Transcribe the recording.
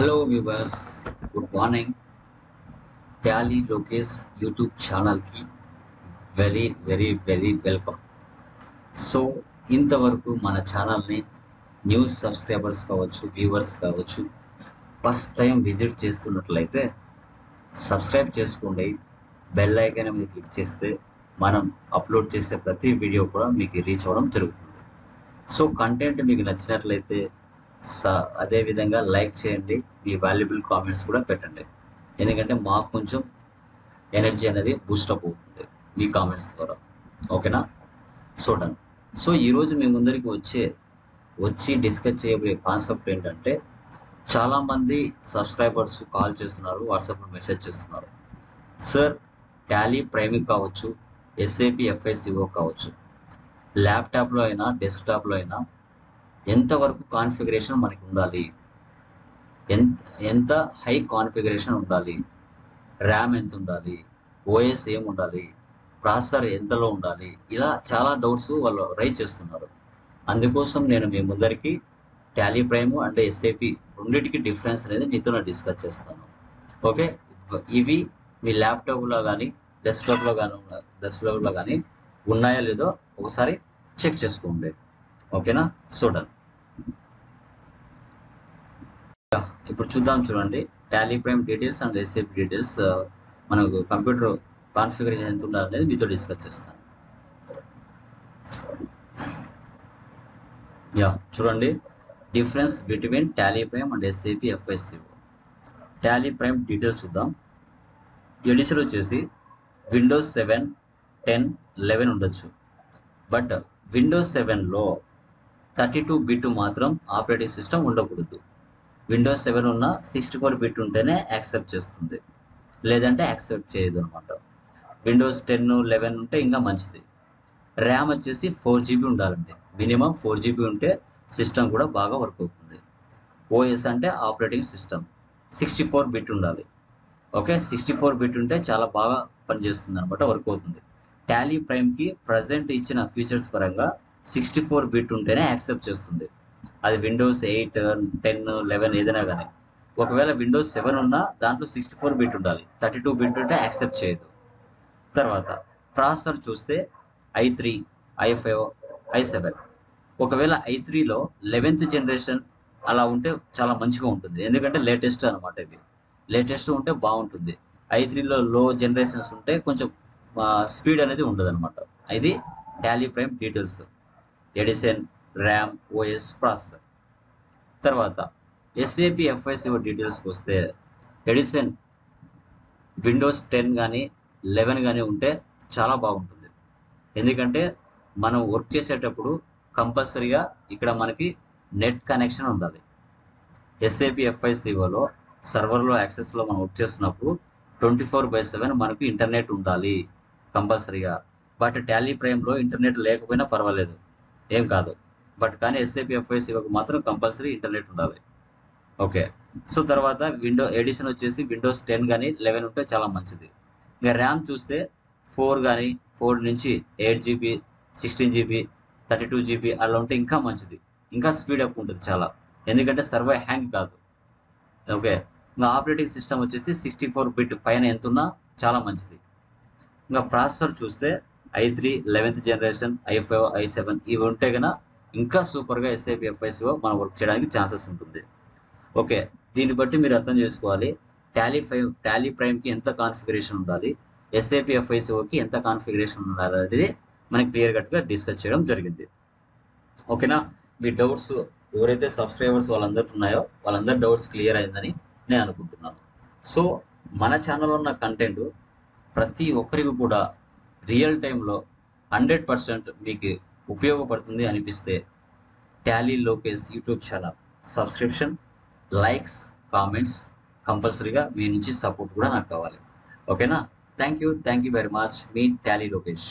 Hello viewers, good morning. Tally Lokesh YouTube channel ki very welcome. So ఇంతవరకు మన ఛానల్ని news subscribers కావచ్చు, viewers కావచ్చు, ఫస్ట్ టైం విజిట్ చేస్తున్నట్లయితే సబ్స్క్రైబ్ చేసుకోండి. బెల్ ఐకాన్ మీద క్లిక్ చేస్తే మనం అప్లోడ్ చేసే ప్రతి వీడియో కూడా మీకు రీచ్ అవ్వడం జరుగుతుంది. సో కంటెంట్ మీకు నచ్చినట్లయితే అదేవిధంగా లైక్ చేయండి, మీ వాల్యుబుల్ కామెంట్స్ కూడా పెట్టండి. ఎందుకంటే మాకు కొంచెం ఎనర్జీ అనేది బూస్టప్ అవుతుంది మీ కామెంట్స్ ద్వారా. ఓకేనా? So done. సో ఈరోజు మీ ముందరికి వచ్చి డిస్కస్ చేయబోయే కాన్సెప్ట్ ఏంటంటే, చాలామంది సబ్స్క్రైబర్స్ కాల్ చేస్తున్నారు, వాట్సాప్లో మెసేజ్ చేస్తున్నారు. సార్, టాలీ ప్రైమింగ్ కావచ్చు, ఎస్ఏపి ఎఫ్ఐసిఓ కావచ్చు, ల్యాప్టాప్లో అయినా డెస్క్టాప్లో అయినా ఎంతవరకు కాన్ఫిగరేషన్ మనకి ఉండాలి, ఎంత హై కాన్ఫిగరేషన్ ఉండాలి, ర్యామ్ ఎంత ఉండాలి, ఓఎస్ ఏం ఉండాలి, ప్రాసెసర్ ఎంతలో ఉండాలి, ఇలా చాలా డౌట్స్ వాళ్ళు రైజ్ చేస్తున్నారు. అందుకోసం నేను మీ ముందరికి టాలీ ప్రైమ్ అండ్ ఎస్ఏపి రెండింటికి డిఫరెన్స్ అనేది మీతో డిస్కస్ చేస్తాను. ఓకే, ఇవి మీ ల్యాప్టాప్లో కానీ డెస్క్టాప్లో కానీ ఉన్నాయో లేదో ఒకసారి చెక్ చేసుకోండి. ఓకేనా? చూడండి, ఇప్పుడు చూడండి. Tally Prime details and SAP details మనకు కంప్యూటర్ కాన్ఫిగరేషన్ ఎంత ఉండాలనేది మీతో డిస్కస్ చేస్తాను. చూడండి, difference between Tally prime and SAP FICO. Tally Prime details చూద్దాం. ఎడిషన్ వచ్చేసి విండోస్ 7, 10, 11 ఉండొచ్చు. బట్ విండోస్ 7లో 32 బిట్ మాత్రం ఆపరేటింగ్ సిస్టమ్ ఉండకూడదు. విండోస్ 7 ఉన్న 64 బిట్ ఉంటేనే యాక్సెప్ట్ చేస్తుంది, లేదంటే యాక్సెప్ట్ చేయదు అనమాట. విండోస్ 10, 11 ఉంటే ఇంకా మంచిది. ర్యామ్ వచ్చేసి 4GB ఉండాలండి, మినిమం 4GB ఉంటే సిస్టమ్ కూడా బాగా వర్క్ అవుతుంది. ఓఎస్ అంటే ఆపరేటింగ్ సిస్టమ్ 64 బిట్ ఉండాలి. ఓకే, 64 బిట్ ఉంటే చాలా బాగా పనిచేస్తుంది అనమాట, వర్క్ అవుతుంది. టాలీ ప్రైమ్కి ప్రజెంట్ ఇచ్చిన ఫీచర్స్ పరంగా 64 బిట్ ఉంటేనే యాక్సెప్ట్ చేస్తుంది. అది విండోస్ 8, 10, 11 ఏదైనా కానీ. ఒకవేళ విండోస్ 7 ఉన్నా దాంట్లో 64 బిట్ ఉండాలి, 32 బిట్ ఉంటే యాక్సెప్ట్ చేయదు. తర్వాత ప్రాసెసర్ చూస్తే i3, i5, i7. ఒకవేళ i3లో 11th జనరేషన్ అలా ఉంటే చాలా మంచిగా ఉంటుంది, ఎందుకంటే లేటెస్ట్ అనమాట. ఇది లేటెస్ట్ ఉంటే బాగుంటుంది. i3లో లో జనరేషన్స్ ఉంటే కొంచెం స్పీడ్ అనేది ఉండదు అనమాట. ఇది Tally Prime details, edition, RAM, OS, processor. తర్వాత ఎస్ఏపి ఎఫ్ఐసిఓ డీటెయిల్స్కి వస్తే, ఎడిషన్ విండోస్ 10 కానీ 11 కానీ ఉంటే చాలా బాగుంటుంది. ఎందుకంటే మనం వర్క్ చేసేటప్పుడు కంపల్సరీగా ఇక్కడ మనకి నెట్ కనెక్షన్ ఉండాలి. ఎస్ఏపి ఎఫ్ఐసిఓలో సర్వర్లో యాక్సెస్లో మనం వర్క్ చేస్తున్నప్పుడు 24/7 మనకు ఇంటర్నెట్ ఉండాలి కంపల్సరీగా. బట్ టాలీ ప్రైమ్లో ఇంటర్నెట్ లేకపోయినా పర్వాలేదు, ఏం కాదు. బట్ కానీ ఎస్ఏపి ఎఫ్ఐసిఓకి మాత్రం కంపల్సరీ ఇంటర్నెట్ ఉండాలి. ఓకే, సో తర్వాత ఎడిషన్ వచ్చేసి విండోస్ 10 కానీ 11 ఉంటే చాలా మంచిది. ఇంకా ర్యామ్ చూస్తే 4 నుంచి 8GB, 16GB, 32GB అలా ఉంటే ఇంకా మంచిది, ఇంకా స్పీడ్ అప్ ఉంటుంది చాలా, ఎందుకంటే సర్వర్ హ్యాంగ్ కాదు. ఓకే, ఇంకా ఆపరేటింగ్ సిస్టమ్ వచ్చేసి 64 బిట్ పైన ఎంత ఉన్నా చాలా మంచిది. ఇంకా ప్రాసెసర్ చూస్తే i3, 11th generation, i5, i7 ఇవి ఉంటే కన్నా ఇంకా సూపర్గా ఎస్ఏపి ఎఫ్ఐసిఓ మనం వర్క్ చేయడానికి ఛాన్సెస్ ఉంటుంది. ఓకే, దీన్ని బట్టి మీరు అర్థం చేసుకోవాలి టాలీ ప్రైమ్కి ఎంత కాన్ఫిగరేషన్ ఉండాలి, ఎస్ఏపి ఎఫ్ఐసిఓకి ఎంత కాన్ఫిగరేషన్ ఉండాలి అనేది మనకి క్లియర్ కట్గా డిస్కస్ చేయడం జరిగింది. ఓకేనా? మీ డౌట్స్ ఎవరైతే సబ్స్క్రైబర్స్ వాళ్ళందరూ ఉన్నాయో వాళ్ళందరి డౌట్స్ క్లియర్ అయిందని నేను అనుకుంటున్నాను. సో మన ఛానల్లో ఉన్న కంటెంట్ ప్రతి ఒక్కరికి కూడా రియల్ టైంలో 100% మీకు ఉపయోగపడుతుంది అనిపిస్తే Tally Lokesh YouTube channel subscription, likes, comments కంపల్సరీగా మీ నుంచి సపోర్ట్ కూడా నాకు కావాలి. ఓకేనా? Thank you very much. Me Tally Lokesh.